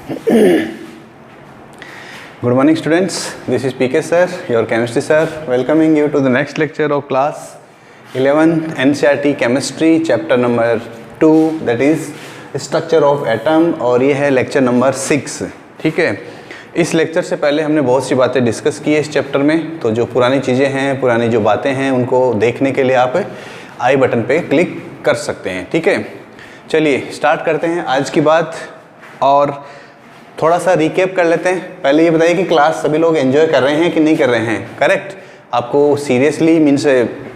Good morning students, this is PK sir, your chemistry sir, welcoming you to the next lecture of class 11 NCERT chemistry chapter number 2 that is structure of atom और ये है lecture number 6। ठीक है, इस lecture से पहले हमने बहुत सी बातें डिस्कस की है इस चैप्टर में, तो जो पुरानी चीज़ें हैं, पुरानी जो बातें हैं, उनको देखने के लिए आप आई बटन पे क्लिक कर सकते हैं। ठीक है, चलिए स्टार्ट करते हैं आज की बात और थोड़ा सा रिकेप कर लेते हैं। पहले ये बताइए कि क्लास सभी लोग एंजॉय कर रहे हैं कि नहीं कर रहे हैं? करेक्ट, आपको सीरियसली मीन्स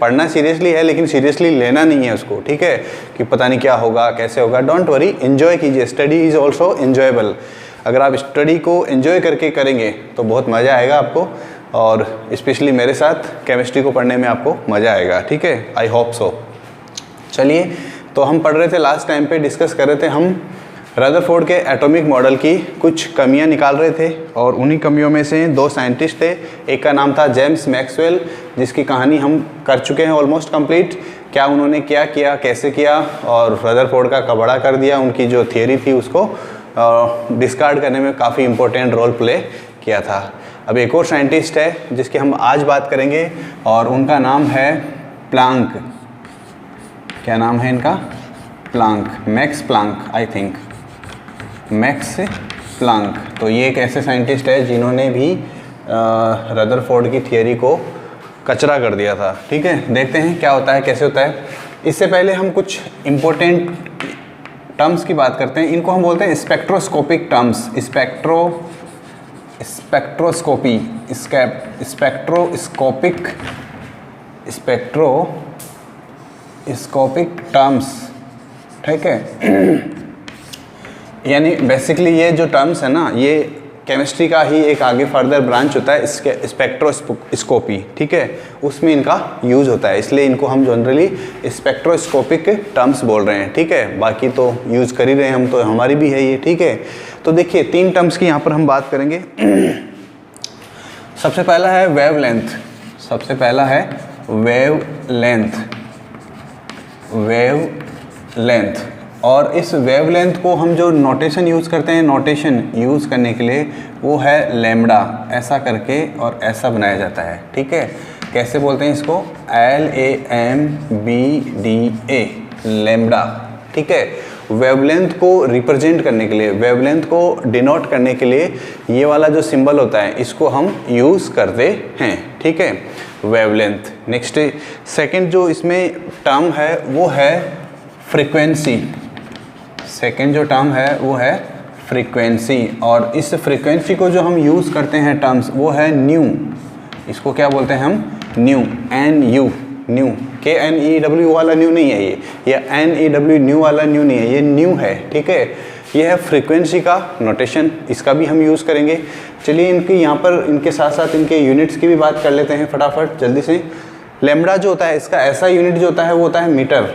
पढ़ना सीरियसली है, लेकिन सीरियसली लेना नहीं है उसको। ठीक है, कि पता नहीं क्या होगा कैसे होगा, डोंट वरी, एंजॉय कीजिए। Study is also enjoyable. अगर आप स्टडी को एंजॉय करके करेंगे तो बहुत मज़ा आएगा आपको, और स्पेशली मेरे साथ केमिस्ट्री को पढ़ने में आपको मज़ा आएगा। ठीक है, आई होप सो। चलिए, तो हम पढ़ रहे थे, लास्ट टाइम पे डिस्कस कर रहे थे हम रदरफोर्ड के एटॉमिक मॉडल की कुछ कमियां निकाल रहे थे, और उन्हीं कमियों में से दो साइंटिस्ट थे। एक का नाम था जेम्स मैक्सवेल, जिसकी कहानी हम कर चुके हैं ऑलमोस्ट कंप्लीट। क्या उन्होंने क्या किया, कैसे किया, और रदरफोर्ड का कबाड़ा कर दिया, उनकी जो थियरी थी उसको डिस्कार्ड करने में काफ़ी इम्पोर्टेंट रोल प्ले किया था। अब एक और साइंटिस्ट है जिसकी हम आज बात करेंगे, और उनका नाम है प्लांक। क्या नाम है इनका? Planck, max Planck, I think max Planck. तो ये एक ऐसे साइंटिस्ट है जिन्होंने भी रदरफोर्ड की थियरी को कचरा कर दिया था। ठीक है, देखते हैं क्या होता है, कैसे होता है। इससे पहले हम कुछ इम्पोर्टेंट टर्म्स की बात करते हैं। इनको हम बोलते हैं spectroscopic terms. Spectroscopy, spectroscopic terms. ठीक है, यानी बेसिकली ये जो टर्म्स है ना, ये केमिस्ट्री का ही एक आगे फर्दर ब्रांच होता है, इसके स्पेक्ट्रोस्कोपी। ठीक है, उसमें इनका यूज़ होता है, इसलिए इनको हम जनरली स्पेक्ट्रोस्कोपिक टर्म्स बोल रहे हैं। ठीक है, बाकी तो यूज़ कर ही रहे हैं हम, तो हमारी भी है ये। ठीक है, तो देखिए तीन टर्म्स की यहाँ पर हम बात करेंगे। सबसे पहला है वेवलेंथ। सबसे पहला है वेवलेंथ। और इस वेवलेंथ को हम जो नोटेशन यूज़ करते हैं, नोटेशन यूज़ करने के लिए, वो है लैम्बडा। ऐसा करके और ऐसा बनाया जाता है। ठीक है, कैसे बोलते हैं इसको? LAMBDA, lambda. ठीक है, वेवलेंथ को रिप्रेजेंट करने के लिए, वेवलेंथ को डिनोट करने के लिए ये वाला जो सिंबल होता है, इसको हम यूज़ करते हैं। ठीक है, वेवलेंथ। नेक्स्ट सेकंड जो इसमें टर्म है वो है फ्रीक्वेंसी। सेकेंड जो टर्म है वो है फ्रीक्वेंसी, और इस फ्रीक्वेंसी को जो हम यूज़ करते हैं टर्म्स, वो है न्यू। इसको क्या बोलते हैं हम? New, NU, new. KNEW वाला न्यू नहीं है ये, या NEW न्यू वाला न्यू नहीं है, ये न्यू है। ठीक है, ये है फ्रीक्वेंसी का नोटेशन, इसका भी हम यूज़ करेंगे। चलिए इनकी यहाँ पर, इनके साथ साथ इनके यूनिट्स की भी बात कर लेते हैं फटाफट जल्दी से। लैम्बडा जो होता है, इसका ऐसा यूनिट जो होता है वो होता है मीटर।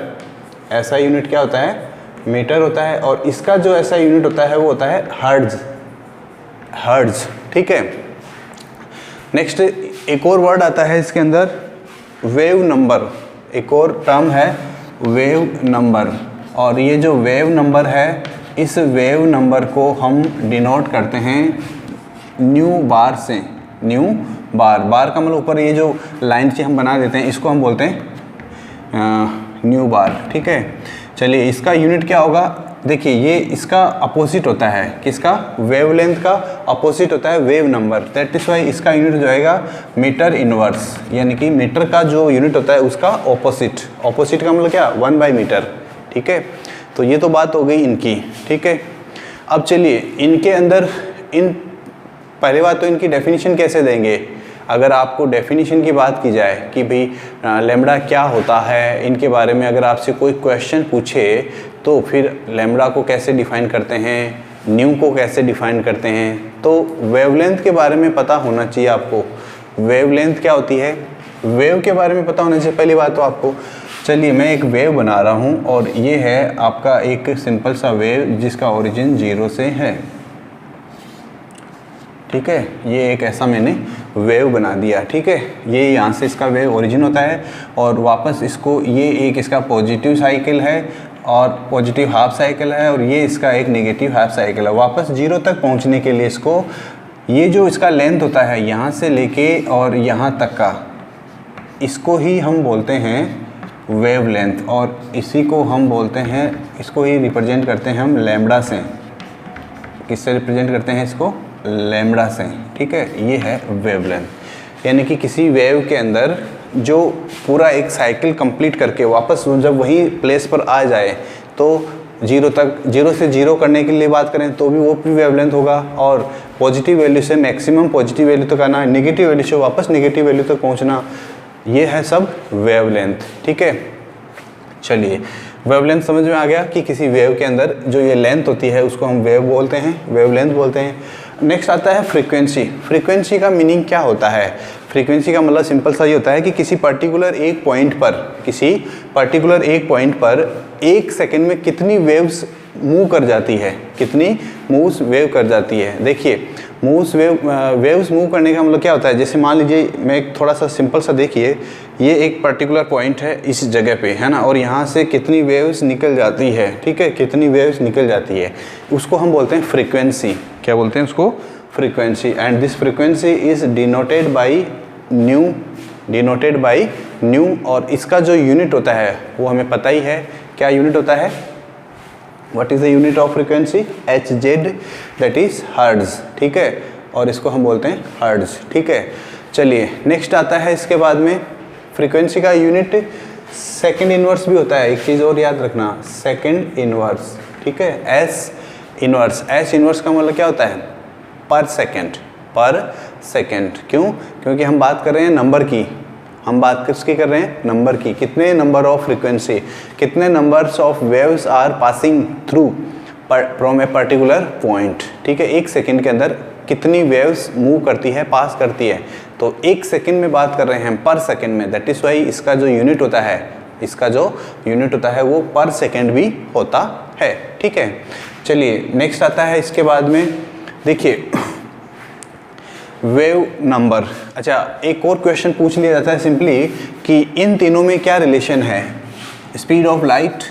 ऐसा यूनिट क्या होता है? मीटर होता है। और इसका जो ऐसा यूनिट होता है वो होता है हर्ट्ज। ठीक है, नेक्स्ट एक और वर्ड आता है इसके अंदर, वेव नंबर। एक और टर्म है वेव नंबर, और ये जो वेव नंबर है, इस वेव नंबर को हम डिनोट करते हैं न्यू बार से। न्यू बार, बार का मतलब ऊपर ये जो लाइन से हम बना देते हैं, इसको हम बोलते हैं न्यू बार। ठीक है, चलिए इसका यूनिट क्या होगा? देखिए ये इसका अपोजिट होता है, किसका? वेवलेंथ का अपोजिट होता है wave number. That is why इसका यूनिट जो आएगा मीटर इनवर्स, यानी कि मीटर का जो यूनिट होता है उसका ऑपोजिट। ऑपोजिट का मतलब क्या? 1/मीटर। ठीक है, तो ये तो बात हो गई इनकी। ठीक है, अब चलिए इनके अंदर पहली बात तो इनकी डेफिनेशन कैसे देंगे। अगर आपको डेफिनेशन की बात की जाए कि भाई लैम्बडा क्या होता है, इनके बारे में अगर आपसे कोई क्वेश्चन पूछे, तो फिर लैम्बडा को कैसे डिफ़ाइन करते हैं, न्यू को कैसे डिफ़ाइन करते हैं, तो वेवलेंथ के बारे में पता होना चाहिए आपको। वेवलेंथ क्या होती है, वेव के बारे में पता होना चाहिए पहली बात तो आपको। चलिए मैं एक वेव बना रहा हूँ, और ये है आपका एक सिंपल सा वेव जिसका ओरिजिन 0 से है। ठीक है, ये एक ऐसा मैंने वेव बना दिया। ठीक है, ये यहाँ से इसका वेव ओरिजिन होता है, और वापस इसको, ये एक इसका पॉजिटिव साइकिल है, और पॉजिटिव हाफ साइकिल है, और ये इसका एक नेगेटिव हाफ साइकिल है। वापस जीरो तक पहुंचने के लिए इसको, ये जो इसका लेंथ होता है यहाँ से लेके और यहाँ तक का, इसको ही हम बोलते हैं वेव लेंथ, और इसी को हम बोलते हैं, इसको ही रिप्रेजेंट करते हैं हम लैम्ब्डा से। किससे रिप्रेजेंट करते हैं इसको? लैम्ब्डा से, ठीक है। ये है वेव लेंथ, यानी कि किसी वेव के अंदर जो पूरा एक साइकिल कंप्लीट करके वापस जब वही प्लेस पर आ जाए, तो जीरो तक, जीरो से जीरो करने के लिए बात करें तो भी वो भी वेवलेंथ होगा, और पॉजिटिव वैल्यू से मैक्सिमम पॉजिटिव वैल्यू तक आना, नेगेटिव वैल्यू से वापस नेगेटिव वैल्यू तक पहुंचना, ये है सब वेवलेंथ, ठीक है। चलिए, वेवलेंथ समझ में आ गया कि किसी वेव के अंदर जो ये लेंथ होती है उसको हम वेव बोलते हैं, वेवलेंथ बोलते हैं। नेक्स्ट आता है फ्रीक्वेंसी। फ्रीक्वेंसी का मीनिंग क्या होता है? फ्रीक्वेंसी का मतलब सिंपल सा ये होता है कि किसी पर्टिकुलर एक पॉइंट पर एक सेकंड में कितनी वेव्स मूव कर जाती है, कितनी मूव्स वेव कर जाती है। देखिए, वेव्स मूव करने का मतलब क्या होता है? जैसे मान लीजिए, मैं एक थोड़ा सा सिंपल सा, देखिए ये एक पर्टिकुलर पॉइंट है इस जगह पे, है ना, और यहाँ से कितनी वेव्स निकल जाती है, ठीक है, कितनी वेव्स निकल जाती है, उसको हम बोलते हैं फ्रीक्वेंसी। क्या बोलते हैं उसको? Frequency. And this frequency is denoted by new, और इसका जो यूनिट होता है वो हमें पता ही है। क्या यूनिट होता है? What is the unit of frequency? Hz, that is hertz, ठीक है, और इसको हम बोलते हैं हर्ट्ज, ठीक है। चलिए, नेक्स्ट आता है इसके बाद में, फ्रीक्वेंसी का यूनिट सेकंड इनवर्स भी होता है। एक चीज़ और याद रखना, सेकंड इनवर्स, ठीक है। एस इनवर्स का मतलब क्या होता है? पर सेकंड। क्यों? क्योंकि हम बात कर रहे हैं नंबर की, हम बात किसकी कर रहे हैं? नंबर की। कितने नंबर ऑफ फ्रीक्वेंसी, कितने numbers of waves are passing through from a particular point, ठीक है। एक सेकंड के अंदर कितनी वेव्स मूव करती है, पास करती है, तो एक सेकंड में बात कर रहे हैं हम, पर सेकंड में। दैट इज वाई इसका जो यूनिट होता है, वो पर सेकंड भी होता है, ठीक है। चलिए, नेक्स्ट आता है इसके बाद में, देखिए वेव नंबर। अच्छा, एक और क्वेश्चन पूछ लिया जाता है सिंपली कि इन तीनों में क्या रिलेशन है? स्पीड ऑफ लाइट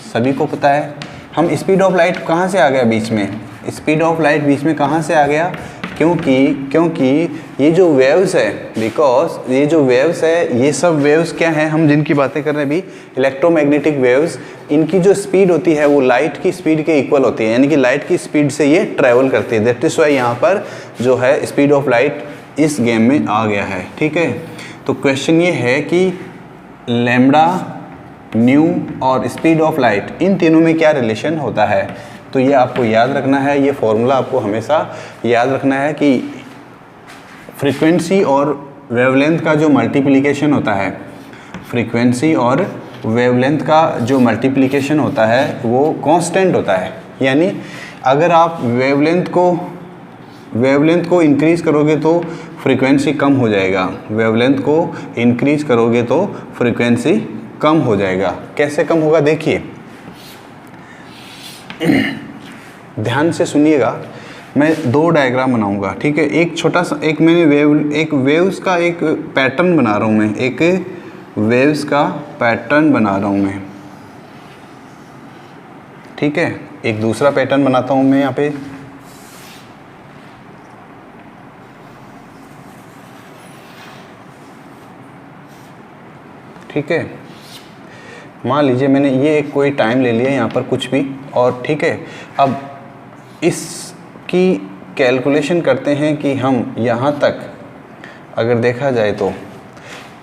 सभी को पता है। हम स्पीड ऑफ लाइट कहाँ से आ गया बीच में? स्पीड ऑफ लाइट बीच में कहाँ से आ गया? क्योंकि ये जो वेव्स है, बिकॉज ये जो वेव्स है, ये सब वेव्स क्या हैं, हम जिनकी बातें कर रहे हैं अभी, इलेक्ट्रोमैग्नेटिक वेव्स, इनकी जो स्पीड होती है वो लाइट की स्पीड के इक्वल होती है, यानी कि लाइट की स्पीड से ये ट्रैवल करती है। दैट इज वाई यहाँ पर जो है स्पीड ऑफ लाइट इस गेम में आ गया है, ठीक है। तो क्वेश्चन ये है कि लैम्ब्डा, न्यू और स्पीड ऑफ लाइट, इन तीनों में क्या रिलेशन होता है? तो ये आपको याद रखना है, ये फॉर्मूला आपको हमेशा याद रखना है कि फ्रीक्वेंसी और वेवलेंथ का जो मल्टीप्लिकेशन होता है, फ्रीक्वेंसी और वेवलेंथ का जो मल्टीप्लिकेशन होता है वो कांस्टेंट होता है। यानी अगर आप वेवलेंथ को इंक्रीज़ करोगे तो फ्रीक्वेंसी कम हो जाएगा, वेवलेंथ को इंक्रीज़ करोगे तो फ्रीक्वेंसी कम हो जाएगा। कैसे कम होगा? देखिए, ध्यान से सुनिएगा, मैं दो डायग्राम बनाऊंगा, ठीक है। एक छोटा सा, एक मैंने वेव्स का एक पैटर्न बना रहा हूँ मैं, एक वेव्स का पैटर्न बना रहा हूँ मैं, ठीक है। एक दूसरा पैटर्न बनाता हूँ मैं यहाँ पे, ठीक है। मान लीजिए मैंने ये एक कोई टाइम ले लिया यहाँ पर कुछ भी, और ठीक है, अब इसकी कैलकुलेशन करते हैं कि हम यहाँ तक अगर देखा जाए तो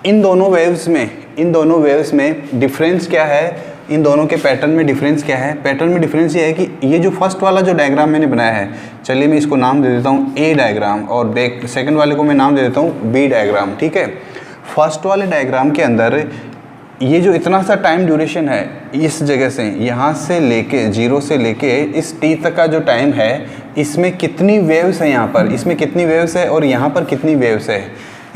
इन दोनों वेव्स में डिफरेंस क्या है, इन दोनों के पैटर्न में डिफरेंस क्या है? पैटर्न में डिफरेंस ये है कि ये जो फर्स्ट वाला जो डायग्राम मैंने बनाया है, चलिए मैं इसको नाम दे देता हूँ ए डायग्राम, और सेकंड वाले को मैं नाम दे देता हूँ बी डायग्राम, ठीक है। फर्स्ट वाले डायग्राम के अंदर ये जो इतना सा टाइम ड्यूरेशन है, इस जगह से यहाँ से लेके जीरो से लेके इस टी तक का जो टाइम है, इसमें कितनी वेव्स है, यहाँ पर इसमें कितनी वेव्स है और यहाँ पर कितनी वेव्स है,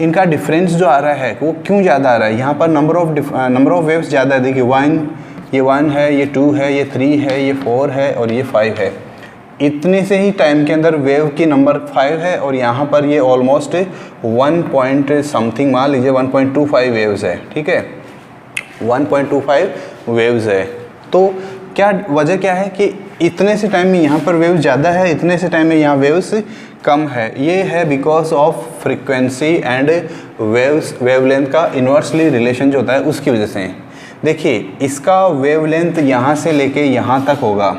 इनका डिफरेंस जो आ रहा है वो क्यों ज़्यादा आ रहा है? यहाँ पर नंबर ऑफ वेव्स ज़्यादा है। देखिए, ये 1 है, ये 2 है, ये 3 है, ये 4 है और ये 5 है। इतने से ही टाइम के अंदर वेव की नंबर 5 है, और यहाँ पर ये ऑलमोस्ट 1 पॉइंट समथिंग, मान लीजिए 1.25 वेव्स है, ठीक है। 1.25 वेव्स है। तो क्या वजह क्या है कि इतने से टाइम में यहाँ पर वेव्स ज़्यादा है, इतने से टाइम में यहाँ वेव्स कम है। ये है because of frequency and wavelength का इन्वर्सली रिलेशन जो होता है उसकी वजह से। देखिए इसका वेवलेंथ यहाँ से लेके यहाँ तक होगा,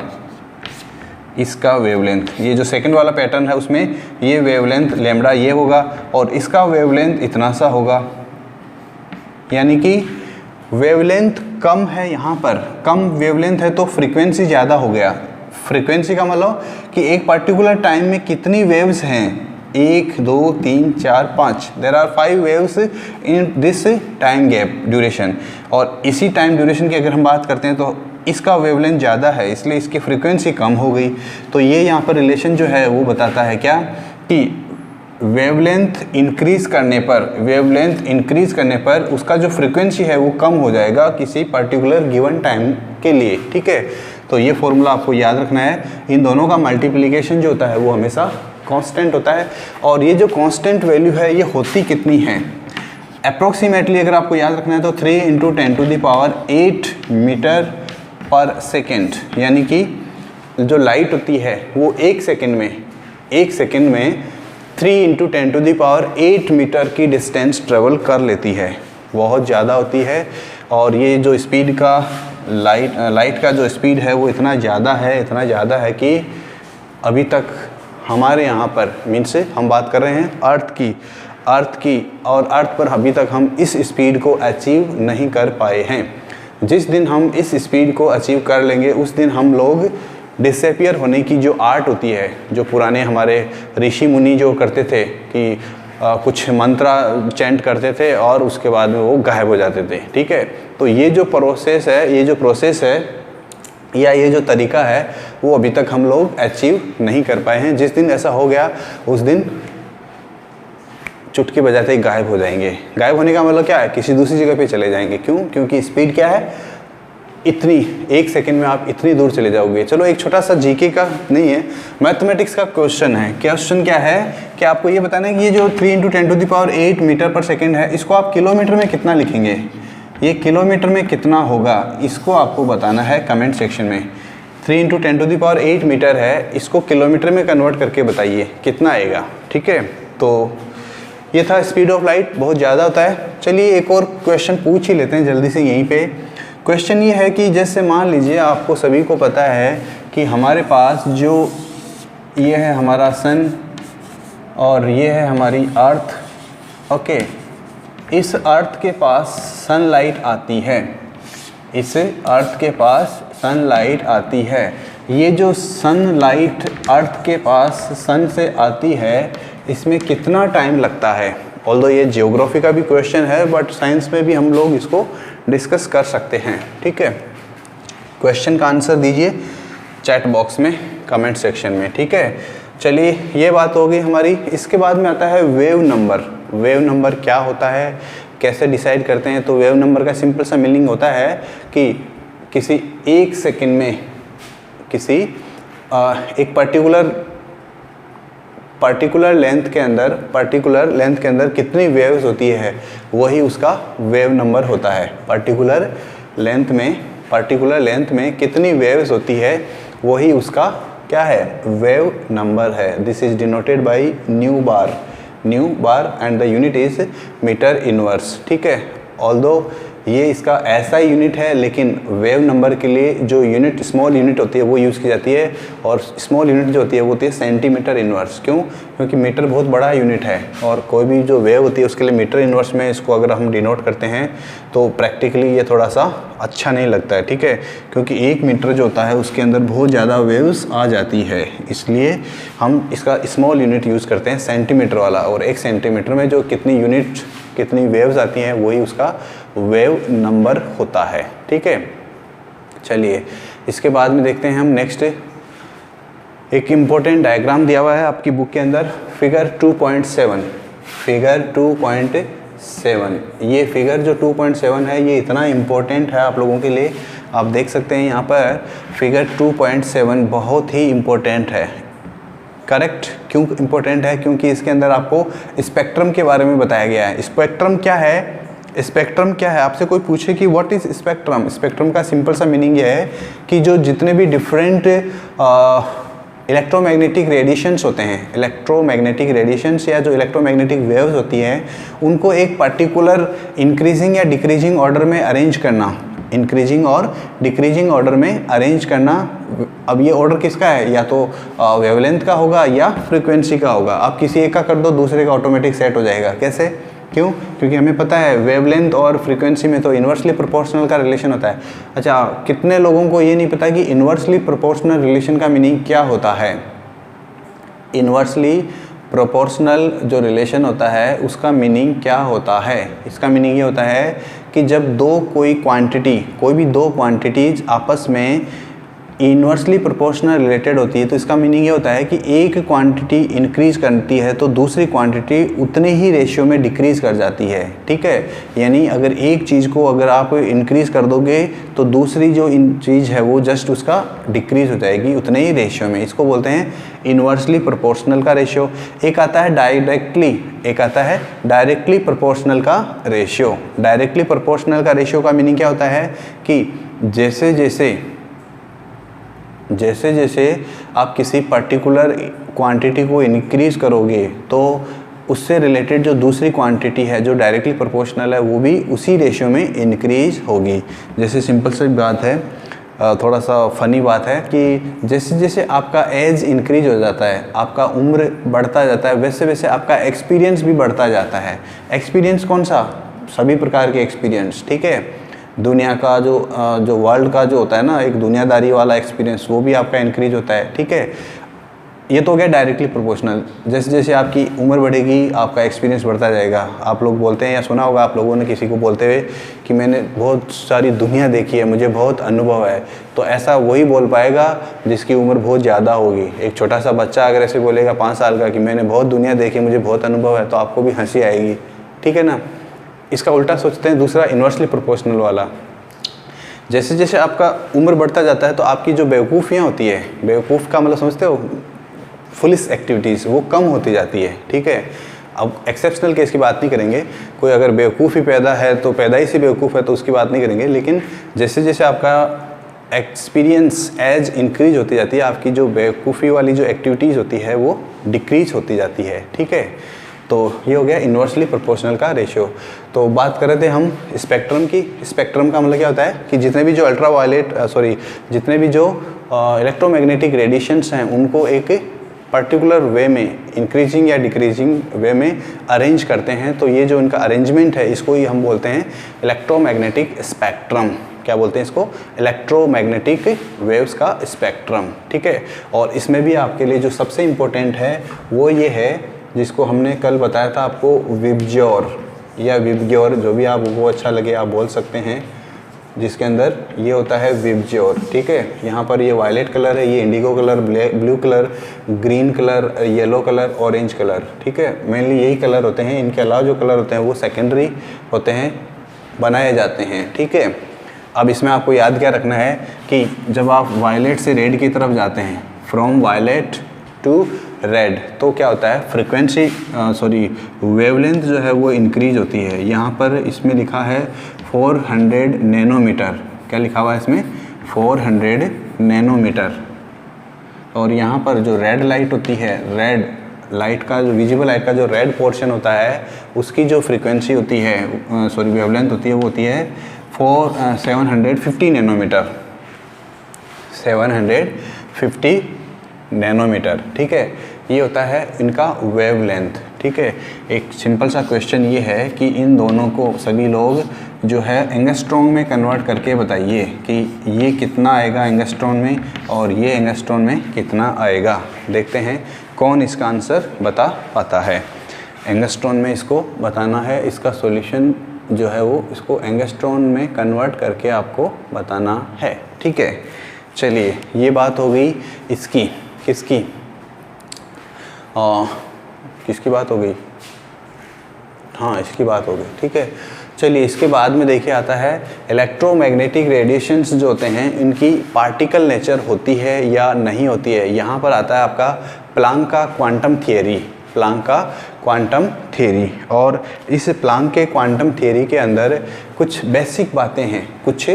इसका वेवलेंथ, ये जो सेकंड वाला पैटर्न है उसमें ये वेवलेंथ लैम्बडा ये होगा और इसका वेवलेंथ इतना सा होगा, यानी कि वेवलेंथ कम है, यहाँ पर कम वेवलेंथ है तो फ्रीक्वेंसी ज़्यादा हो गया। फ्रीक्वेंसी का मतलब कि एक पर्टिकुलर टाइम में कितनी वेव्स हैं, 1 2 3 4 5, there are 5 waves in this time gap duration. और इसी टाइम ड्यूरेशन की अगर हम बात करते हैं तो इसका वेवलेंथ ज़्यादा है इसलिए इसकी फ्रीक्वेंसी कम हो गई। तो ये यहाँ पर रिलेशन जो है वो बताता है क्या कि वेवलेंथ इंक्रीज़ करने पर उसका जो फ्रीक्वेंसी है वो कम हो जाएगा किसी पर्टिकुलर गिवन टाइम के लिए। ठीक है, तो ये फॉर्मूला आपको याद रखना है। इन दोनों का मल्टीप्लिकेशन जो होता है वो हमेशा कांस्टेंट होता है और ये जो कांस्टेंट वैल्यू है ये होती कितनी है, अप्रोक्सीमेटली अगर आपको याद रखना है तो 3 × 10⁸ मीटर पर सेकेंड, यानी कि जो लाइट होती है वो एक सेकेंड में 3 × 10⁸ मीटर की डिस्टेंस ट्रेवल कर लेती है, बहुत ज़्यादा होती है। और ये जो स्पीड का लाइट का जो स्पीड है वो इतना ज़्यादा है कि अभी तक हमारे यहाँ पर मीन्स हम बात कर रहे हैं अर्थ की और अर्थ पर अभी तक हम इस स्पीड को अचीव नहीं कर पाए हैं। जिस दिन हम इस स्पीड को अचीव कर लेंगे उस दिन हम लोग डिसअपियर होने की जो आर्ट होती है, जो पुराने हमारे ऋषि मुनि जो करते थे कि कुछ मंत्रा चैंट करते थे और उसके बाद में वो गायब हो जाते थे। ठीक है, तो ये जो प्रोसेस है या ये जो तरीका है वो अभी तक हम लोग अचीव नहीं कर पाए हैं। जिस दिन ऐसा हो गया उस दिन चुटकी बजाते ही गायब हो जाएंगे। गायब होने का मतलब क्या है, किसी दूसरी जगह पे चले जाएंगे। क्यों? क्योंकि स्पीड क्या है, इतनी एक सेकंड में आप इतनी दूर चले जाओगे। चलो एक छोटा सा जीके का नहीं है, मैथमेटिक्स का क्वेश्चन है। क्वेश्चन क्या है कि आपको ये बताना है कि ये जो 3 × 10⁸ मीटर पर सेकेंड है इसको आप किलोमीटर में कितना लिखेंगे, ये किलोमीटर में कितना होगा इसको आपको बताना है कमेंट सेक्शन में। 3 × 10⁸ मीटर है, इसको किलोमीटर में कन्वर्ट करके बताइए कितना आएगा। ठीक है, तो ये था स्पीड ऑफ लाइट, बहुत ज़्यादा होता है। चलिए एक और क्वेश्चन पूछ ही लेते हैं जल्दी से यहीं पे। क्वेश्चन ये है कि जैसे मान लीजिए आपको सभी को पता है कि हमारे पास जो ये है हमारा सन और ये है हमारी अर्थ। ओके, इस अर्थ के पास सनलाइट आती है, इस अर्थ के पास सनलाइट आती है। ये जो सनलाइट अर्थ के पास सन से आती है इसमें कितना टाइम लगता है। ऑल्दो ये ज्योग्राफी का भी क्वेश्चन है बट साइंस में भी हम लोग इसको डिस्कस कर सकते हैं। ठीक है, क्वेश्चन का आंसर दीजिए चैट बॉक्स में, कमेंट सेक्शन में। ठीक है, चलिए ये बात हो गई हमारी। इसके बाद में आता है वेव नंबर। वेव नंबर क्या होता है, कैसे डिसाइड करते हैं? तो वेव नंबर का सिंपल सा मीनिंग होता है कि किसी एक सेकंड में किसी एक पर्टिकुलर लेंथ के अंदर कितनी वेव्स होती है वही उसका वेव नंबर होता है। पर्टिकुलर लेंथ में कितनी वेव्स होती है वही उसका क्या है, वेव नंबर है। This is denoted by nu bar and the unit is metre inverse. ठीक है, ऑल्दो ये इसका ऐसा ही यूनिट है लेकिन वेव नंबर के लिए जो यूनिट स्मॉल यूनिट होती है वो यूज़ की जाती है और स्मॉल यूनिट जो होती है वो होती है सेंटीमीटर इनवर्स। क्यों? क्योंकि मीटर बहुत बड़ा यूनिट है और कोई भी जो वेव होती है उसके लिए मीटर इनवर्स में इसको अगर हम डिनोट करते हैं तो प्रैक्टिकली ये थोड़ा सा अच्छा नहीं लगता है। ठीक है, क्योंकि 1 मीटर जो होता है उसके अंदर बहुत ज़्यादा वेव्स आ जाती है, इसलिए हम इसका स्मॉल यूनिट यूज़ करते हैं सेंटीमीटर वाला। और 1 सेंटीमीटर में जो कितनी वेव्स आती हैं वही उसका वेव नंबर होता है। ठीक है, चलिए इसके बाद में देखते हैं हम नेक्स्ट। एक इम्पोर्टेंट डायग्राम दिया हुआ है आपकी बुक के अंदर, फिगर 2.7। ये फिगर जो 2.7 है ये इतना इम्पोर्टेंट है आप लोगों के लिए। आप देख सकते हैं यहाँ पर फिगर 2.7 बहुत ही इम्पोर्टेंट है। करेक्ट, क्यों इम्पोर्टेंट है? क्योंकि इसके अंदर आपको स्पेक्ट्रम के बारे में बताया गया है। स्पेक्ट्रम क्या है? स्पेक्ट्रम क्या है? आपसे कोई पूछे कि व्हाट इज स्पेक्ट्रम, स्पेक्ट्रम का सिंपल सा मीनिंग यह है कि जो जितने भी डिफरेंट इलेक्ट्रोमैग्नेटिक रेडिएशंस होते हैं, इलेक्ट्रोमैग्नेटिक रेडिएशंस या जो इलेक्ट्रोमैग्नेटिक वेव्स होती हैं, उनको एक पर्टिकुलर इंक्रीजिंग या डिक्रीजिंग ऑर्डर में अरेंज करना, इंक्रीजिंग और डिक्रीजिंग ऑर्डर में अरेंज करना। अब ये ऑर्डर किसका है? या तो वेवलेंथ का होगा या फ्रीक्वेंसी का होगा। आप किसी एक का कर दो, दूसरे का ऑटोमेटिक सेट हो जाएगा। कैसे? क्यों? क्योंकि हमें पता है वेवलेंथ और फ्रीक्वेंसी में तो इन्वर्सली प्रोपोर्शनल का रिलेशन होता है। अच्छा, कितने लोगों को ये नहीं पता कि इन्वर्सली प्रोपोर्शनल रिलेशन का मीनिंग क्या होता है? इन्वर्सली प्रोपोर्शनल जो रिलेशन होता है उसका मीनिंग क्या होता है? इसका मीनिंग ये होता है कि जब कोई भी दो क्वांटिटीज आपस में इन्वर्सली प्रोपोर्शनल रिलेटेड होती है, तो इसका मीनिंग ये होता है कि एक क्वांटिटी इंक्रीज करती है तो दूसरी क्वांटिटी उतने ही रेशियो में डिक्रीज कर जाती है। ठीक है, यानी अगर एक चीज़ को अगर आप इंक्रीज कर दोगे तो दूसरी जो चीज़ है वो जस्ट उसका डिक्रीज हो जाएगी उतने ही रेशियो में। इसको बोलते हैं इन्वर्सली प्रोपोर्शनल का रेशियो। एक आता है डायरेक्टली प्रोपोर्शनल का रेशियो। डायरेक्टली प्रोपोर्शनल का रेशियो का मीनिंग क्या होता है कि जैसे जैसे आप किसी पर्टिकुलर क्वांटिटी को इंक्रीज करोगे तो उससे रिलेटेड जो दूसरी क्वांटिटी है जो डायरेक्टली प्रोपोर्शनल है वो भी उसी रेशियो में इंक्रीज होगी। जैसे सिंपल सी बात है, थोड़ा सा फनी बात है कि जैसे जैसे आपका एज इंक्रीज हो जाता है, आपका उम्र बढ़ता जाता है, वैसे वैसे आपका एक्सपीरियंस भी बढ़ता जाता है। एक्सपीरियंस कौन सा? सभी प्रकार के एक्सपीरियंस। ठीक है, दुनिया का जो वर्ल्ड का जो होता है ना, एक दुनियादारी वाला एक्सपीरियंस, वो भी आपका इंक्रीज होता है। ठीक है, ये तो हो गया डायरेक्टली प्रोपोर्शनल। जैसे जैसे आपकी उम्र बढ़ेगी आपका एक्सपीरियंस बढ़ता जाएगा। आप लोग बोलते हैं या सुना होगा आप लोगों ने किसी को बोलते हुए कि मैंने बहुत सारी दुनिया देखी है, मुझे बहुत अनुभव है। तो ऐसा वही बोल पाएगा जिसकी उम्र बहुत ज़्यादा होगी। एक छोटा सा बच्चा अगर ऐसे बोलेगा 5 साल का कि मैंने बहुत दुनिया देखी, मुझे बहुत अनुभव है, तो आपको भी हंसी आएगी। ठीक है ना। इसका उल्टा सोचते हैं, दूसरा इन्वर्सली प्रोपोर्शनल वाला। जैसे जैसे आपका उम्र बढ़ता जाता है तो आपकी जो बेवकूफ़ियाँ होती है, बेवकूफ़ का मतलब समझते हो, फुलिश एक्टिविटीज़, वो कम होती जाती है। ठीक है, अब एक्सेप्शनल केस की बात नहीं करेंगे, कोई अगर बेवकूफ़ी पैदा है तो पैदाइश से बेवकूफ़ है तो उसकी बात नहीं करेंगे, लेकिन जैसे जैसे आपका एक्सपीरियंस एज इंक्रीज होती जाती है, आपकी जो बेवकूफ़ी वाली जो एक्टिविटीज़ होती है वो डिक्रीज होती जाती है। ठीक है, तो ये हो गया इन्वर्सली प्रोपोर्शनल का रेशियो। तो बात कर रहे थे हम स्पेक्ट्रम की। स्पेक्ट्रम का मतलब क्या होता है कि जितने भी जो जितने भी जो इलेक्ट्रोमैग्नेटिक रेडिएशंस हैं उनको एक पर्टिकुलर वे में, इंक्रीजिंग या डिक्रीजिंग वे में अरेंज करते हैं। तो ये जो इनका अरेंजमेंट है इसको ही हम बोलते हैं इलेक्ट्रोमैग्नेटिक स्पेक्ट्रम। क्या बोलते हैं इसको? इलेक्ट्रोमैग्नेटिक वेव्स का स्पेक्ट्रम। ठीक है, और इसमें भी आपके लिए जो सबसे इम्पोर्टेंट है वो ये है, जिसको हमने कल बताया था आपको, विबज्योर या विबग्योर, जो भी आपको अच्छा लगे आप बोल सकते हैं, जिसके अंदर ये होता है विबज्योर। ठीक है, यहाँ पर ये वायलेट कलर है, ये Indigo colour, blue colour, green colour, yellow colour, orange colour. ठीक है, मेनली यही कलर होते हैं। इनके अलावा जो कलर होते हैं वो सेकेंडरी होते हैं, बनाए जाते हैं। ठीक है, अब इसमें आपको याद क्या रखना है कि जब आप वायलेट से रेड की तरफ जाते हैं, फ्रॉम वायलेट टू रेड, तो क्या होता है, फ्रिक्वेंसी वेवलेंथ जो है वो इंक्रीज होती है। यहाँ पर इसमें लिखा है 400 नैनोमीटर। क्या लिखा हुआ है इसमें? 400 नैनोमीटर। और यहाँ पर जो रेड लाइट होती है, रेड लाइट का जो विजिबल लाइट का जो रेड पोर्शन होता है उसकी जो फ्रिक्वेंसी होती है, वेवलेंथ होती है, वो होती है 750 नैनोमीटर। 750 नैनोमीटर। ठीक है, ये होता है इनका वेवलेंथ। ठीक है, एक सिंपल सा क्वेश्चन ये है कि इन दोनों को सभी लोग जो है एंगस्ट्रॉन में कन्वर्ट करके बताइए कि ये कितना आएगा एंगस्ट्रॉन में और ये एंगस्ट्रॉन में कितना आएगा। देखते हैं कौन इसका आंसर बता पाता है। एंगस्ट्रॉन में इसको बताना है, इसका सॉल्यूशन जो है वो इसको एंगस्ट्रॉन में कन्वर्ट करके आपको बताना है। ठीक है, चलिए ये बात हो गई इसकी। किसकी बात हो गई? हाँ, इसकी बात हो गई। ठीक है, चलिए इसके बाद में देखिए आता है इलेक्ट्रोमैग्नेटिक रेडिएशंस जो होते हैं इनकी पार्टिकल नेचर होती है या नहीं होती है। यहाँ पर आता है आपका प्लांक का क्वांटम थियरी। प्लांक का क्वांटम थ्योरी। और इस प्लांक के क्वांटम थ्योरी के अंदर कुछ बेसिक बातें हैं, कुछ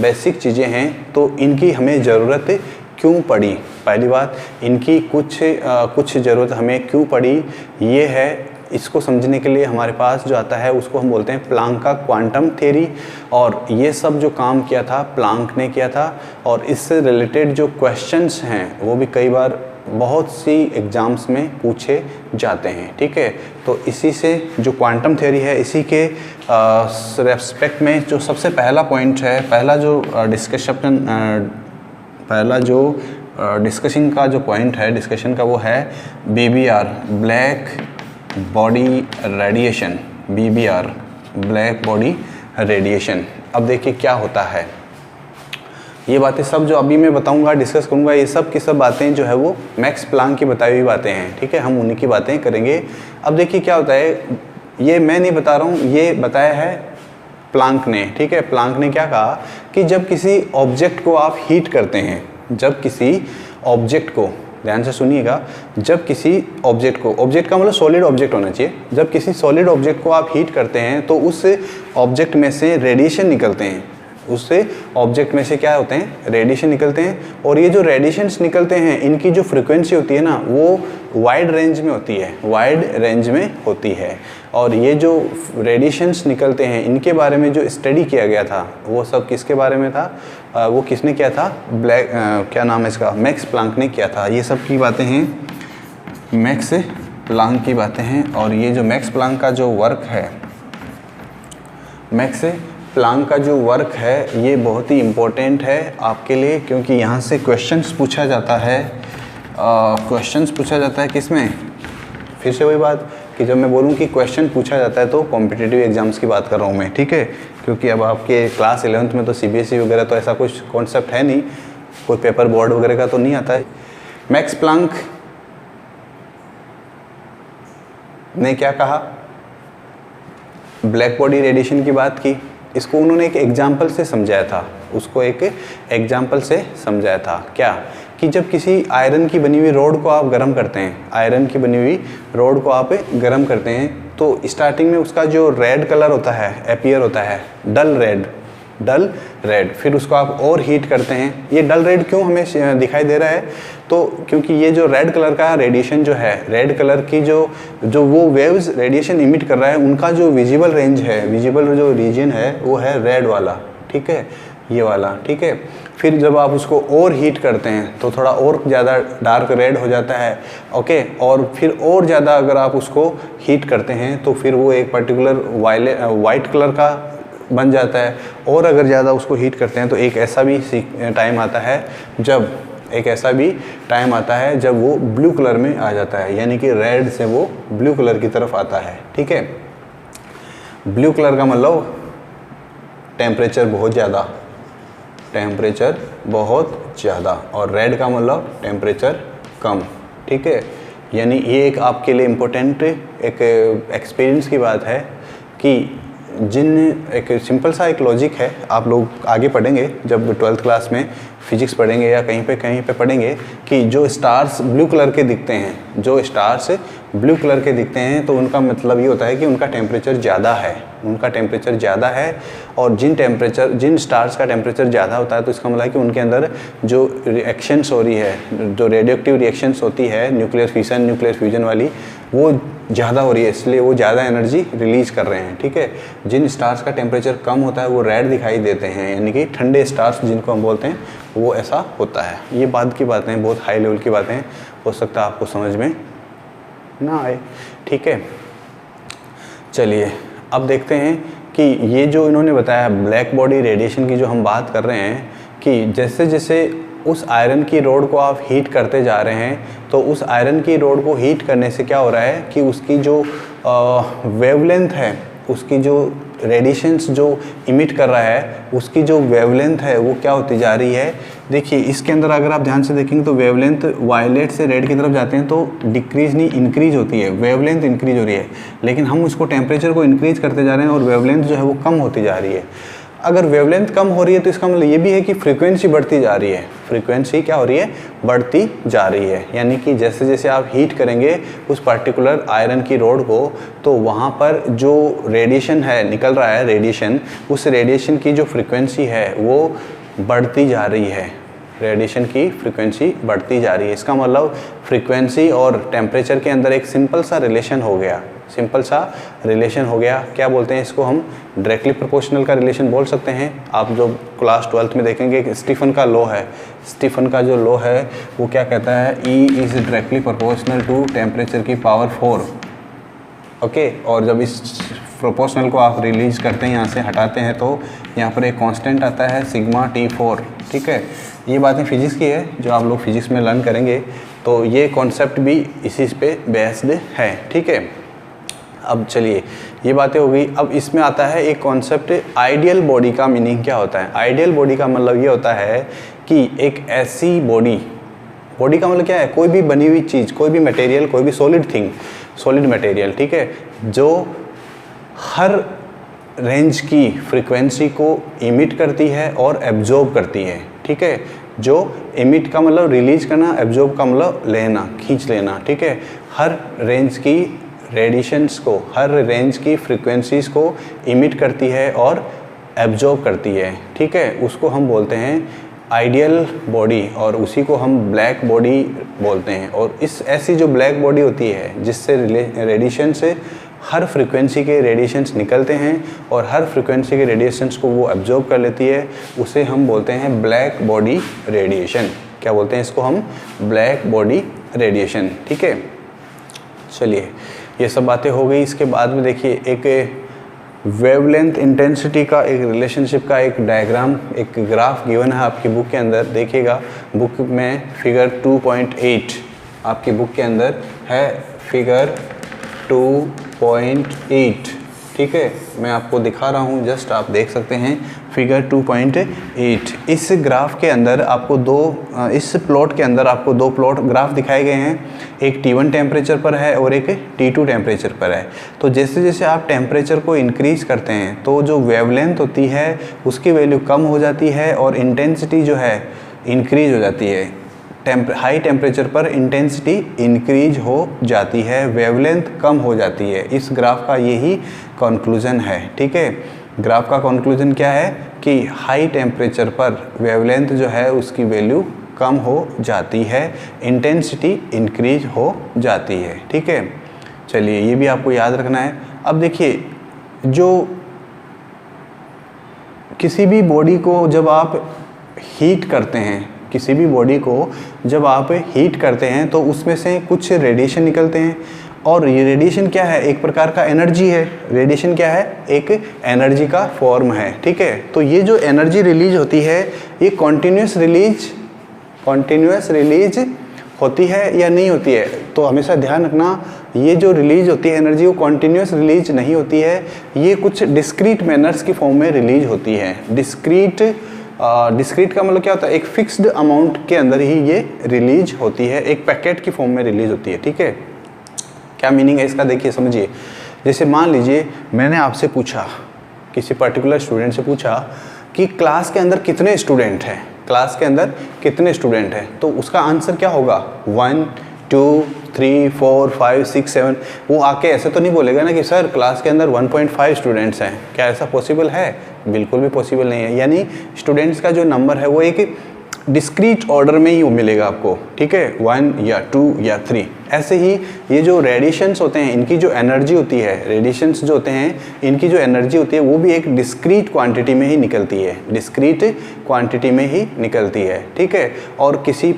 बेसिक चीज़ें हैं, तो इनकी हमें ज़रूरत क्यों पड़ी। पहली बात, इनकी कुछ ज़रूरत हमें क्यों पड़ी ये है। इसको समझने के लिए हमारे पास जो आता है उसको हम बोलते हैं प्लांक का क्वांटम थ्योरी। और ये सब जो काम किया था प्लांक ने किया था, और इससे रिलेटेड जो क्वेश्चंस हैं वो भी कई बार बहुत सी एग्ज़ाम्स में पूछे जाते हैं। ठीक है, तो इसी से जो क्वांटम थ्योरी है इसी के रेस्पेक्ट में जो सबसे पहला पॉइंट है, पहला जो डिस्कशन का जो पॉइंट है डिस्कशन का, वो है BBR, black body radiation. BBR, black body radiation. अब देखिए क्या होता है। ये बातें सब जो अभी मैं बताऊंगा, डिस्कस करूंगा, ये सब की सब बातें जो है वो मैक्स प्लांक की बताई हुई बातें हैं। ठीक है, हम उन्हीं की बातें करेंगे। अब देखिए क्या होता है, ये मैं नहीं बता रहा हूँ, ये बताया है प्लांक ने। ठीक है, प्लांक ने क्या कहा कि जब किसी ऑब्जेक्ट को आप हीट करते हैं, जब किसी ऑब्जेक्ट को, ध्यान से सुनिएगा, जब किसी ऑब्जेक्ट को, ऑब्जेक्ट का मतलब सॉलिड ऑब्जेक्ट होना चाहिए, जब किसी सॉलिड ऑब्जेक्ट को आप हीट करते हैं तो उस ऑब्जेक्ट में से रेडिएशन निकलते हैं। उससे ऑब्जेक्ट में से क्या होते हैं, रेडिएशन निकलते हैं। और ये जो रेडिएशंस निकलते हैं इनकी जो फ्रिक्वेंसी होती है ना वो वाइड रेंज में होती है, वाइड रेंज में होती है। और ये जो रेडिएशंस निकलते हैं इनके बारे में जो स्टडी किया गया था वो सब किसके बारे में था, वो किसने किया था, क्या नाम है इसका, मैक्स प्लांक ने किया था। ये सब की बातें हैं, मैक्स प्लांक की बातें हैं। और ये जो मैक्स प्लांक का जो वर्क है, मैक्स प्लांक का जो वर्क है ये बहुत ही इम्पोर्टेंट है आपके लिए, क्योंकि यहाँ से क्वेश्चंस पूछा जाता है। क्वेश्चंस पूछा जाता है किसमें, फिर से वही बात कि जब मैं बोलूँ कि क्वेश्चन पूछा जाता है तो कॉम्पिटिटिव एग्जाम्स की बात कर रहा हूँ मैं। ठीक है, क्योंकि अब आपके क्लास 11th में तो CBSE वगैरह तो ऐसा कुछ कॉन्सेप्ट है नहीं, कोई पेपर बोर्ड वगैरह का तो नहीं आता है। मैक्स प्लांक ने क्या कहा, ब्लैक बॉडी रेडिएशन की बात की। इसको उन्होंने एक एग्जाम्पल से समझाया था, उसको एक एग्जाम्पल से समझाया था। क्या कि जब किसी आयरन की बनी हुई रोड को आप गर्म करते हैं, आयरन की बनी हुई रोड को आप गर्म करते हैं तो स्टार्टिंग में उसका जो रेड कलर होता है, अपीयर होता है डल रेड, फिर उसको आप और हीट करते हैं। ये डल रेड क्यों हमें दिखाई दे रहा है, तो क्योंकि ये जो रेड कलर का रेडिएशन जो है, रेड कलर की जो वो वेव्स रेडिएशन इमिट कर रहा है उनका जो विजिबल रेंज है, विजिबल जो रीजन है वो है रेड वाला। ठीक है, ये वाला। ठीक है, फिर जब आप उसको और हीट करते हैं तो थोड़ा और ज़्यादा डार्क रेड हो जाता है। ओके, और फिर और ज़्यादा अगर आप उसको हीट करते हैं तो फिर वो एक पर्टिकुलर वाइट कलर का बन जाता है। और अगर ज़्यादा उसको हीट करते हैं तो एक ऐसा भी टाइम आता है जब वो ब्लू कलर में आ जाता है, यानी कि रेड से वो ब्लू कलर की तरफ आता है। ठीक है, ब्लू कलर का मतलब टेम्परेचर बहुत ज़्यादा, और रेड का मतलब टेम्परेचर कम। ठीक है, यानी ये एक आपके लिए इम्पोर्टेंट एक एक्सपीरियंस की बात है कि एक सिंपल सा एक लॉजिक है, आप लोग आगे पढ़ेंगे जब 12th क्लास में फिजिक्स पढ़ेंगे या कहीं पे पढ़ेंगे कि जो स्टार्स ब्लू कलर के दिखते हैं, तो उनका मतलब ये होता है कि उनका टेम्परेचर ज़्यादा है। और जिन स्टार्स का टेम्परेचर ज़्यादा होता है तो इसका मतलब है कि उनके अंदर जो रिएक्शंस हो रही है, जो रेडियोएक्टिव रिएक्शंस होती है न्यूक्लियर फ्यूजन वाली, वो ज़्यादा हो रही है, इसलिए वो ज़्यादा एनर्जी रिलीज कर रहे हैं। ठीक है, जिन स्टार्स का टेम्परेचर कम होता है वो रेड दिखाई देते हैं, यानी कि ठंडे स्टार्स जिनको हम बोलते हैं, वो ऐसा होता है। ये बाद की बातें, बहुत हाई लेवल की बातें, हो सकता है आपको समझ में ना आए। ठीक है, चलिए अब देखते हैं कि ये जो इन्होंने बताया ब्लैक बॉडी रेडिएशन की जो हम बात कर रहे हैं, कि जैसे जैसे उस आयरन की रोड को आप हीट करते जा रहे हैं तो उस आयरन की रोड को हीट करने से क्या हो रहा है कि उसकी जो वेवलेंथ है, उसकी जो रेडिएशंस जो इमिट कर रहा है उसकी जो वेवलेंथ है वो क्या होती जा रही है। देखिए इसके अंदर अगर आप ध्यान से देखेंगे तो वेवलेंथ वायलेट से रेड की तरफ जाते हैं तो डिक्रीज नहीं इंक्रीज होती है, वेवलेंथ इंक्रीज हो रही है, लेकिन हम उसको टेम्परेचर को इंक्रीज करते जा रहे हैं और वेवलेंथ जो है वो कम होती जा रही है। अगर वेवलेंथ कम हो रही है तो इसका मतलब ये भी है कि फ्रीक्वेंसी बढ़ती जा रही है। फ्रीक्वेंसी क्या हो रही है? बढ़ती जा रही है। यानी कि जैसे जैसे आप हीट करेंगे उस पर्टिकुलर आयरन की रोड को, तो वहाँ पर जो रेडिएशन है निकल रहा है रेडिएशन, उस रेडिएशन की जो फ्रीक्वेंसी है वो बढ़ती जा रही है। रेडिएशन की फ्रीक्वेंसी बढ़ती जा रही है। इसका मतलब फ्रीक्वेंसी और टेम्परेचर के अंदर एक सिंपल सा रिलेशन हो गया। सिंपल सा रिलेशन हो गया। क्या बोलते हैं इसको? हम डायरेक्टली प्रोपोर्शनल का रिलेशन बोल सकते हैं। आप जो क्लास 12th में देखेंगे कि स्टीफन का लॉ है, स्टीफन का जो लॉ है वो क्या कहता है? E is directly proportional to temperature की पावर 4। ओके, और जब इस प्रोपोर्शनल को आप रिलीज करते हैं, यहाँ से हटाते हैं, तो यहाँ पर एक कांस्टेंट आता है सिग्मा T4। ठीक है, ये बातें फिजिक्स की है जो आप लोग फिजिक्स में लर्न करेंगे, तो ये कॉन्सेप्ट भी इसी पे बेस्ड है। ठीक है, अब चलिए ये बातें हो गई। अब इसमें आता है एक कॉन्सेप्ट, आइडियल बॉडी का मीनिंग क्या होता है? आइडियल बॉडी का मतलब ये होता है कि एक ऐसी बॉडी, बॉडी का मतलब क्या है? कोई भी बनी हुई चीज़, कोई भी मटेरियल, कोई भी सॉलिड थिंग, सॉलिड मटेरियल, ठीक है, जो हर रेंज की फ्रीक्वेंसी को इमिट करती है और एब्जॉर्ब करती है। ठीक है, जो इमिट का मतलब रिलीज करना, एब्जॉर्ब का मतलब लेना, खींच लेना। ठीक है, हर रेंज की रेडिएशंस को, हर रेंज की फ्रीक्वेंसीज को इमिट करती है और एब्जॉर्ब करती है। ठीक है, उसको हम बोलते हैं आइडियल बॉडी, और उसी को हम ब्लैक बॉडी बोलते हैं। और इस ऐसी जो ब्लैक बॉडी होती है जिससे रेडिएशन से हर फ्रीक्वेंसी के रेडिएशंस निकलते हैं और हर फ्रीक्वेंसी के रेडिएशंस को वो एब्जॉर्ब कर लेती है, उसे हम बोलते हैं ब्लैक बॉडी रेडिएशन। क्या बोलते हैं इसको? हम ब्लैक बॉडी रेडिएशन। ठीक है, चलिए ये सब बातें हो गई। इसके बाद में देखिए एक वेवलेंथ इंटेंसिटी का एक रिलेशनशिप का एक डायग्राम, एक ग्राफ गिवन है आपकी बुक के अंदर। देखिएगा बुक में फिगर 2.8 आपकी बुक के अंदर है, फिगर 2.8। ठीक है, मैं आपको दिखा रहा हूँ, जस्ट आप देख सकते हैं फिगर 2.8। इस ग्राफ के अंदर आपको इस प्लॉट के अंदर आपको दो प्लॉट ग्राफ दिखाए गए हैं। एक T1 टेम्परेचर पर है और एक T2 टेम्परेचर पर है। तो जैसे जैसे आप टेम्परेचर को इंक्रीज करते हैं तो जो वेवलेंथ होती है उसकी वैल्यू कम हो जाती है और इंटेंसिटी जो है इंक्रीज हो जाती है। हाई टेम्परेचर पर इंटेंसिटी इंक्रीज हो जाती है, वेवलेंथ कम हो जाती है। इस ग्राफ का यही कंक्लूजन है। ठीक है, ग्राफ का कंक्लूजन क्या है कि हाई टेम्परेचर पर वेवलेंथ जो है उसकी वैल्यू कम हो जाती है, इंटेंसिटी इंक्रीज हो जाती है। ठीक है, चलिए ये भी आपको याद रखना है। अब देखिए, जो किसी भी बॉडी को जब आप हीट करते हैं, किसी भी बॉडी को जब आप हीट करते हैं तो उसमें से कुछ रेडिएशन निकलते हैं, और ये रेडिएशन क्या है? एक प्रकार का एनर्जी है। रेडिएशन क्या है? एक एनर्जी का फॉर्म है। ठीक है, तो ये जो एनर्जी रिलीज होती है ये कॉन्टिन्यूस रिलीज होती है या नहीं होती है? तो हमेशा ध्यान रखना, ये जो रिलीज होती है एनर्जी वो कॉन्टिन्यूस रिलीज नहीं होती है, ये कुछ डिस्क्रीट मैनर्स की फॉर्म में रिलीज होती है। डिस्क्रीट का मतलब क्या होता है? एक फिक्स्ड अमाउंट के अंदर ही ये रिलीज होती है, एक पैकेट की फॉर्म में रिलीज होती है। ठीक है, क्या मीनिंग है इसका? देखिए समझिए। जैसे मान लीजिए मैंने आपसे पूछा, किसी पर्टिकुलर स्टूडेंट से पूछा कि क्लास के अंदर कितने स्टूडेंट हैं, क्लास के अंदर कितने स्टूडेंट हैं, तो उसका आंसर क्या होगा? 1 2 3 4 5 6 7। वो आके ऐसे तो नहीं बोलेगा ना कि सर क्लास के अंदर 1.5 स्टूडेंट्स हैं। क्या ऐसा पॉसिबल है? बिल्कुल भी पॉसिबल नहीं है। यानी स्टूडेंट्स का जो नंबर है वो एक डिस्क्रीट ऑर्डर में ही मिलेगा आपको। ठीक है, 1 या 2 या 3। ऐसे ही ये जो रेडिएशंस होते हैं, इनकी जो एनर्जी होती है, रेडिएशंस जो होते हैं इनकी जो एनर्जी होती है वो भी एक डिस्क्रीट क्वांटिटी में ही निकलती है, डिस्क्रीट क्वांटिटी में ही निकलती है। ठीक है, और किसी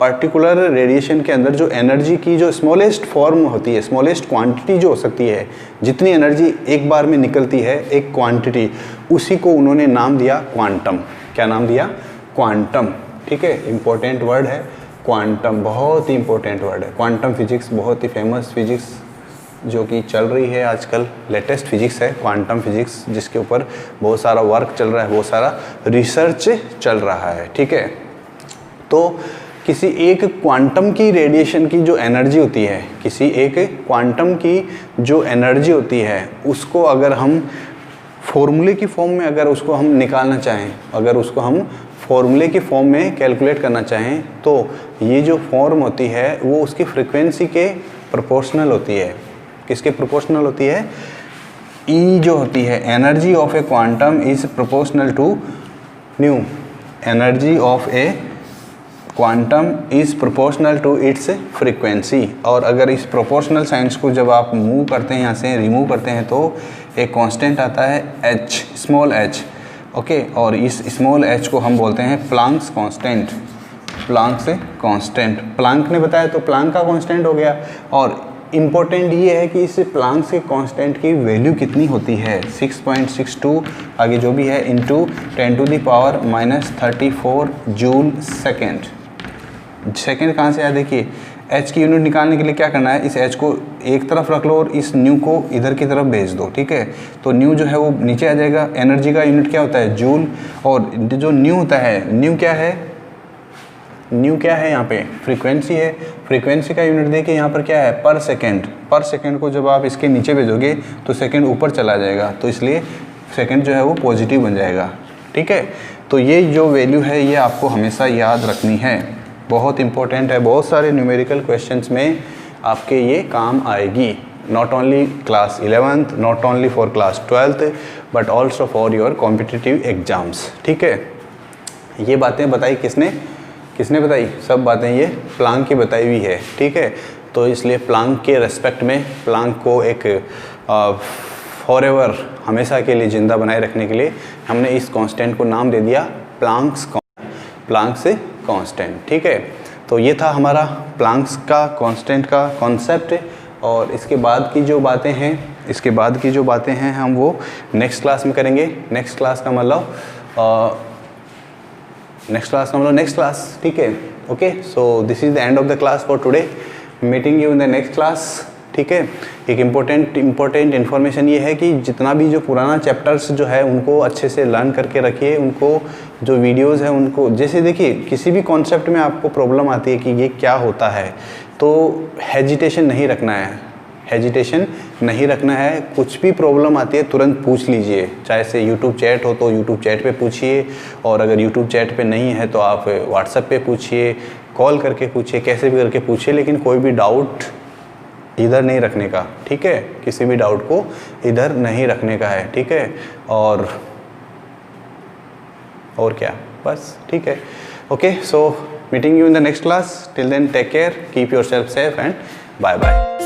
पर्टिकुलर रेडिएशन के अंदर जो एनर्जी की जो स्मॉलेस्ट फॉर्म होती है, स्मॉलेस्ट क्वांटिटी जो हो सकती है, जितनी एनर्जी एक बार में निकलती है, एक क्वांटिटी, उसी को उन्होंने नाम दिया क्वांटम। क्या नाम दिया? क्वांटम। ठीक है, इंपॉर्टेंट वर्ड है क्वांटम, बहुत ही इंपॉर्टेंट वर्ड है। क्वांटम फिजिक्स बहुत ही फेमस फिजिक्स जो कि चल रही है आजकल, लेटेस्ट फिजिक्स है क्वांटम फिजिक्स, जिसके ऊपर बहुत सारा वर्क चल रहा है, बहुत सारा रिसर्च चल रहा है। ठीक है, तो किसी एक क्वांटम की रेडिएशन की जो एनर्जी होती है, किसी एक क्वांटम की जो एनर्जी होती है उसको अगर हम फॉर्मूले की फॉर्म में अगर उसको हम निकालना चाहें, अगर उसको हम फॉर्मूले की फॉर्म में कैलकुलेट करना चाहें, तो ये जो फॉर्म होती है वो उसकी फ्रीक्वेंसी के प्रोपोर्शनल होती है। किसके प्रोपोर्शनल होती है? ई जो होती है, energy of a quantum is proportional to nu. Energy of a quantum is proportional to its frequency. और अगर इस प्रोपोर्शनल साइंस को जब आप मूव करते हैं, यहाँ से रिमूव करते हैं, तो एक कांस्टेंट आता है h, स्मॉल h, ओके। और इस स्मॉल h को हम बोलते हैं Planck's constant. Planck's constant, Planck ने बताया तो प्लांक का कांस्टेंट हो गया। और इम्पोर्टेंट ये है कि इस प्लांक्स के कांस्टेंट की वैल्यू कितनी होती है, 6.62 आगे जो भी है इंटू 10⁻⁻34 जूल सेकेंड। सेकेंड कहाँ से आया? देखिए, h की यूनिट निकालने के लिए क्या करना है, इस h को एक तरफ रख लो और इस न्यू को इधर की तरफ भेज दो, ठीक है। तो न्यू जो है वो नीचे आ जाएगा। एनर्जी का यूनिट क्या होता है? जूल। और जो न्यू होता है, न्यू क्या है? न्यू क्या है यहाँ पे? फ्रीक्वेंसी है। फ्रीक्वेंसी का यूनिट देखिए यहाँ पर क्या है? पर सेकेंड। पर सेकेंड को जब आप इसके नीचे भेजोगे तो सेकेंड ऊपर चला जाएगा, तो इसलिए सेकेंड जो है वो पॉजिटिव बन जाएगा, ठीक है। तो ये जो वैल्यू है ये आपको हमेशा याद रखनी है, बहुत इंपॉर्टेंट है। बहुत सारे न्यूमेरिकल क्वेश्चंस में आपके ये काम आएगी, not only class 11th, not only for class 12th, but also for your competitive exams, ठीक है। ये बातें बताई किसने बताई? सब बातें ये प्लांक की बताई हुई है, ठीक है। तो इसलिए प्लांक के रेस्पेक्ट में, प्लांक को एक फॉरएवर, हमेशा के लिए ज़िंदा बनाए रखने के लिए हमने इस कांस्टेंट को नाम दे दिया प्लांक्स कांस्टेंट, ठीक है। तो ये था हमारा प्लांक्स का कांस्टेंट का कॉन्सेप्ट। और इसके बाद की जो बातें हैं, हम वो नेक्स्ट क्लास में करेंगे। नेक्स्ट क्लास का मतलब नेक्स्ट क्लास, ठीक है। Okay, so this is the end of the class for today. Meeting you in the next class, ठीक है। एक इम्पोर्टेंट इन्फॉर्मेशन ये है कि जितना भी जो पुराना चैप्टर्स जो है उनको अच्छे से लर्न करके रखिए। उनको जो वीडियोस है उनको, जैसे देखिए किसी भी कॉन्सेप्ट में आपको प्रॉब्लम आती है कि ये क्या होता है, तो हेजिटेशन नहीं रखना है। कुछ भी प्रॉब्लम आती है तुरंत पूछ लीजिए, चाहे से यूट्यूब चैट हो तो यूट्यूब चैट पे पूछिए, और अगर यूट्यूब चैट पे नहीं है तो आप व्हाट्सएप पे पूछिए, कॉल करके पूछिए, कैसे भी करके पूछिए, लेकिन कोई भी डाउट इधर नहीं रखने का, ठीक है। किसी भी डाउट को इधर नहीं रखने का है, ठीक है। और क्या, बस, ठीक है। Okay, so meeting you in the next class. Till then take care, keep yourself safe and bye bye.